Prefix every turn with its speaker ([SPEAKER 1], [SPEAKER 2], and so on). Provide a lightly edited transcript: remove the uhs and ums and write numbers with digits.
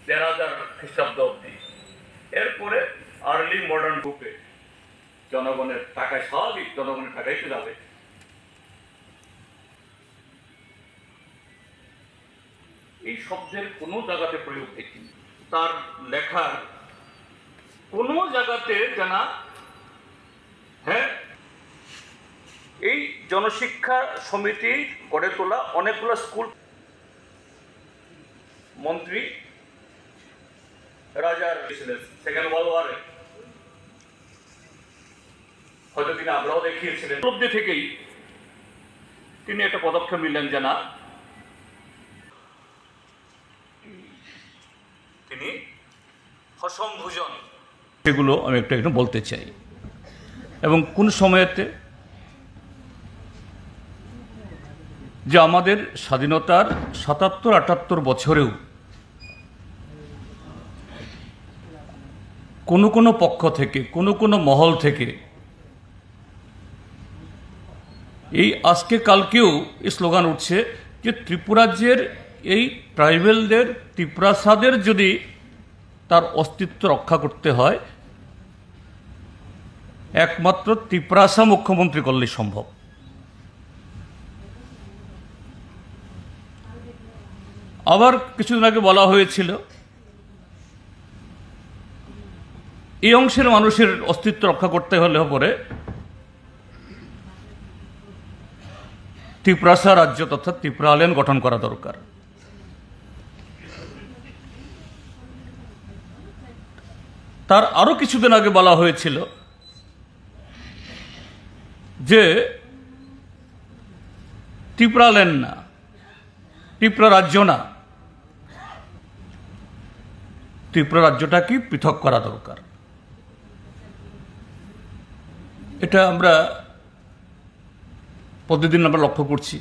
[SPEAKER 1] 10,000 খ্রিস্টাব্দ অব্দি। এরপরে আর্লি মডার্ন গ্রুপে জনগণের টাকায়, স্বাভাবিক জনগণের টাকাই তো যাবে। এই শব্দের কোনো জায়গাতে প্রয়োগ দেখিনি, তার লেখার কোনো জায়গাতে জানা। হ্যাঁ, এই জনশিক্ষা সমিতি গড়ে তোলা অনেকগুলো স্কুল, মন্ত্রী রাজার সেকেন্ড ওয়ার্ল্ড ওয়ারে হয়তো তিনি আগ্রহ দেখিয়েছিলেন। উপলব্ধি থেকেই তিনি একটা পদক্ষেপ নিলেন যে না, তিনি অসংভোজন, সেগুলো আমি একটু বলতে চাই। এবং কোন সময়েতে যে আমাদের স্বাধীনতার ৭৭-৭৮ বছরেও কোনো পক্ষ থেকে, কোনো মহল থেকে এই আজকে কালকেও এই স্লোগান উঠছে যে ত্রিপুরাজ্যের এই ট্রাইবেলদের, ত্রিপুরাসাদের যদি তার অস্তিত্ব রক্ষা করতে হয় একমাত্র ত্রিপুরাসা মুখ্যমন্ত্রী করলেই সম্ভব। আবার কিছুদিন আগে বলা হয়েছিল এই অংশের মানুষের অস্তিত্ব রক্ষা করতে হলে পরে ত্রিপুরাসা রাজ্য তথা ত্রিপুরাল্যান্ড গঠন করা দরকার। তার আরো কিছুদিন আগে বলা হয়েছিল যে ত্রিপুরাল্যান্ড না, ত্রিপুরা রাজ্য না, ত্রিপুরা রাজ্যটা কি পৃথক করা দরকার। এটা আমরা প্রতিদিন লক্ষ্য করছি।